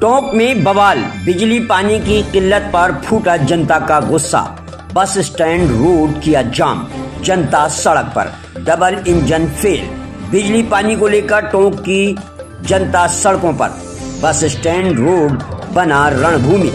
टोंक में बवाल, बिजली पानी की किल्लत पर फूटा जनता का गुस्सा। बस स्टैंड रोड किया जाम, जनता सड़क पर, डबल इंजन फेल। बिजली पानी को लेकर टोंक की जनता सड़कों पर, बस स्टैंड रोड बना रणभूमि।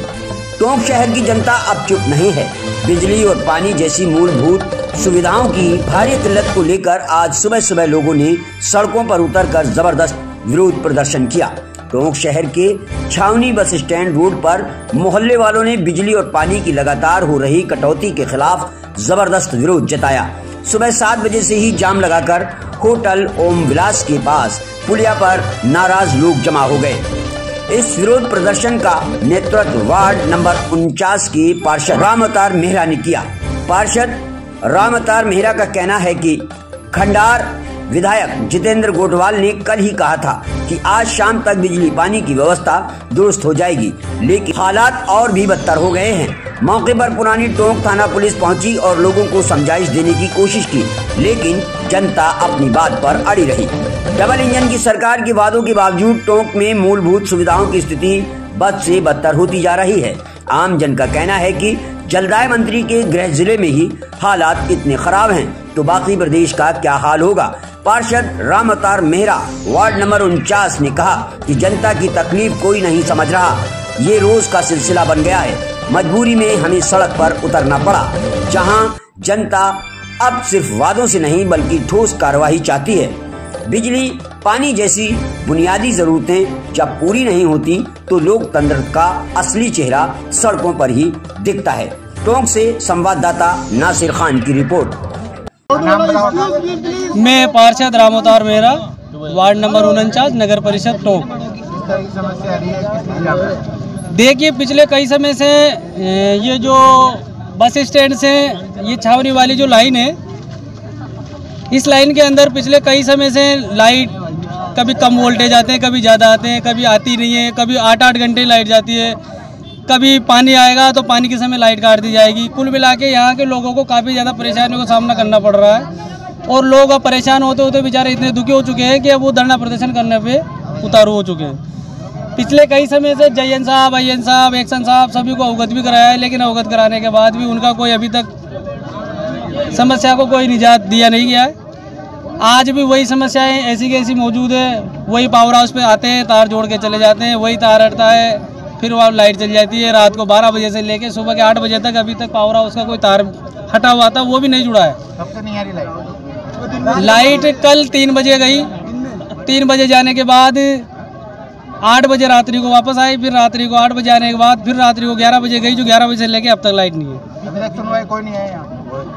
टोंक शहर की जनता अब चुप नहीं है। बिजली और पानी जैसी मूलभूत सुविधाओं की भारी किल्लत को लेकर आज सुबह सुबह लोगों ने सड़कों पर उतरकर जबरदस्त विरोध प्रदर्शन किया। टोंक शहर के छावनी बस स्टैंड रोड पर मोहल्ले वालों ने बिजली और पानी की लगातार हो रही कटौती के खिलाफ जबरदस्त विरोध जताया। सुबह 7 बजे से ही जाम लगाकर होटल ओम विलास के पास पुलिया पर नाराज लोग जमा हो गए। इस विरोध प्रदर्शन का नेतृत्व वार्ड नंबर 49 के पार्षद राम अवतार मेहरा ने किया। पार्षद राम अवतार मेहरा का कहना है कि खंडार विधायक जितेंद्र गोटवाल ने कल ही कहा था कि आज शाम तक बिजली पानी की व्यवस्था दुरुस्त हो जाएगी, लेकिन हालात और भी बदतर हो गए हैं। मौके पर पुरानी टोंक थाना पुलिस पहुंची और लोगों को समझाइश देने की कोशिश की, लेकिन जनता अपनी बात पर अड़ी रही। डबल इंजन की सरकार के वादों के बावजूद टोंक में मूलभूत सुविधाओं की स्थिति बद से बदतर होती जा रही है। आम जन का कहना है कि जलदाय मंत्री के गृह जिले में ही हालात इतने खराब हैं, तो बाकी प्रदेश का क्या हाल होगा। पार्षद राम अवतार मेहरा वार्ड नंबर 49 ने कहा कि जनता की तकलीफ कोई नहीं समझ रहा, ये रोज का सिलसिला बन गया है। मजबूरी में हमें सड़क पर उतरना पड़ा, जहां जनता अब सिर्फ वादों से नहीं बल्कि ठोस कार्रवाई चाहती है। बिजली पानी जैसी बुनियादी जरूरतें जब पूरी नहीं होती तो लोकतंत्र का असली चेहरा सड़कों पर ही दिखता है। टोंक से संवाददाता नासिर खान की रिपोर्ट। मैं पार्षद राम अवतार मेहरा, वार्ड नंबर 49, नगर परिषद टोंक। देखिए, पिछले कई समय से ये जो बस स्टैंड से ये छावनी वाली जो लाइन है, इस लाइन के अंदर पिछले कई समय से लाइट कभी कम वोल्टेज आते हैं, कभी ज़्यादा आते हैं, कभी आती नहीं है, कभी 8-8 घंटे लाइट जाती है, कभी पानी आएगा तो पानी के समय लाइट काट दी जाएगी। कुल मिला के यहाँ के लोगों को काफ़ी ज़्यादा परेशानियों का सामना करना पड़ रहा है और लोग अब परेशान होते होते बेचारे इतने दुखी हो चुके हैं कि अब वो धरना प्रदर्शन करने पे उतारू हो चुके हैं। पिछले कई समय से जयन साहब, अय्यन साहब, एक्शन साहब सभी को अवगत भी कराया है, लेकिन अवगत कराने के बाद भी उनका कोई अभी तक समस्या को कोई निजात दिया नहीं गया है। आज भी वही समस्याएं ऐसी की ऐसी मौजूद है। वही पावर हाउस पे आते हैं, तार जोड़ के चले जाते हैं, वही तार हटता है, फिर वहाँ लाइट चल जाती है। रात को 12 बजे से लेके सुबह के 8 बजे तक अभी तक पावर हाउस का कोई तार हटा हुआ था, वो भी नहीं जुड़ा है। कब से नहीं आ रही लाइट कल 3 बजे गई, 3 बजे जाने के बाद 8 बजे रात्रि को वापस आई, फिर रात्रि को 8 बजे आने के बाद फिर रात्रि को 11 बजे गई, जो 11 बजे से लेके अब तक लाइट नहीं है। अभी तक सुनवाई कोई नहीं है यहाँ।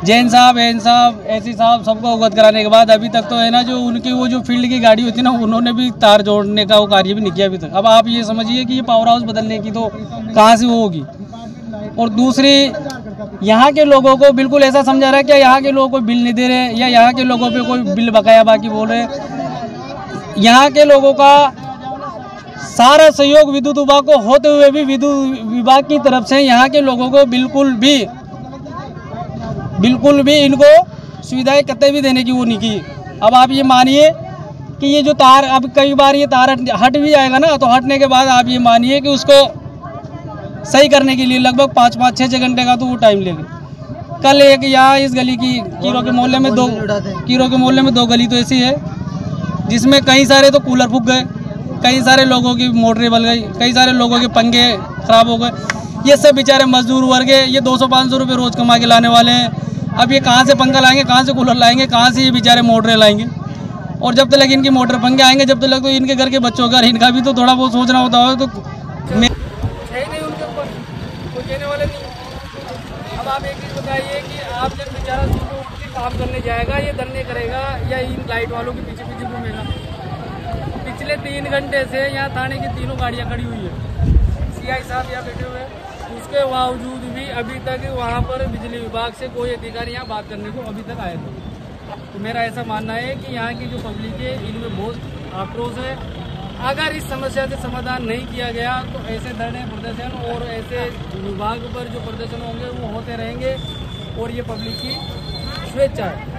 जैन साहब, एन साहब, एसी साहब सबको अवगत कराने के बाद अभी तक तो है ना, जो उनकी वो जो फील्ड की गाड़ी होती है ना, उन्होंने भी तार जोड़ने का वो कार्य भी नहीं किया अभी तक। अब आप ये समझिए कि ये पावर हाउस बदलने की तो कहाँ से वो होगी। और दूसरी, यहाँ के लोगों को बिल्कुल ऐसा समझा रहा है कि यहाँ के लोगों को बिल नहीं दे रहे, या यहाँ के लोगों पे कोई बिल बकाया बाकी बोल रहे। यहाँ के लोगों का सारा सहयोग विद्युत विभाग को होते हुए भी विद्युत विभाग की तरफ से यहाँ के लोगों को बिल्कुल भी इनको सुविधाएं कतई भी देने की वो नहीं की। अब आप ये मानिए कि ये जो तार, अब कई बार ये तार हट भी जाएगा ना, तो हटने के बाद आप ये मानिए कि उसको सही करने के लिए लगभग 5-5, 6-6 घंटे का तो वो टाइम लेगा। कल एक यहाँ इस गली की कीरो के मोहल्ले में दो गली तो ऐसी है जिसमें कई सारे तो कूलर फूक गए, कई सारे लोगों की मोटरें बल गई, कई सारे लोगों के पंखे खराब हो गए। ये सब बेचारे मजदूर वर्ग है, ये 200-500 रुपये रोज़ कमा के लाने वाले हैं। अब ये कहाँ से पंखा लाएंगे, कहाँ से कूलर लाएंगे, कहाँ से ये बेचारे मोटरें लाएंगे। और जब तक इनकी मोटर पंखे आएंगे, जब तक तो इनके घर के बच्चों का, इनका भी तो थोड़ा बहुत सोचना होता है। तो मैं नहीं उनके ऊपर कोई कहने वाले नहीं। अब आप एक चीज़ बताइए कि आप जब बेचारा सुबह उठ के काम करने जाएगा, ये धरने करेगा या इन लाइट वालों के पीछे पीछे घूमेगा। पिछले 3 घंटे से यहाँ थाने की 3 गाड़ियाँ खड़ी हुई है, CI साहब यहाँ बैठे हुए हैं, उसके बावजूद भी अभी तक वहाँ पर बिजली विभाग से कोई अधिकारी यहाँ बात करने को अभी तक आए थे। तो मेरा ऐसा मानना है कि यहाँ की जो पब्लिक है, इनमें बहुत आक्रोश है। अगर इस समस्या से समाधान नहीं किया गया तो ऐसे धरने प्रदर्शन और ऐसे विभाग पर जो प्रदर्शन होंगे वो होते रहेंगे और ये पब्लिक की स्वेच्छा है।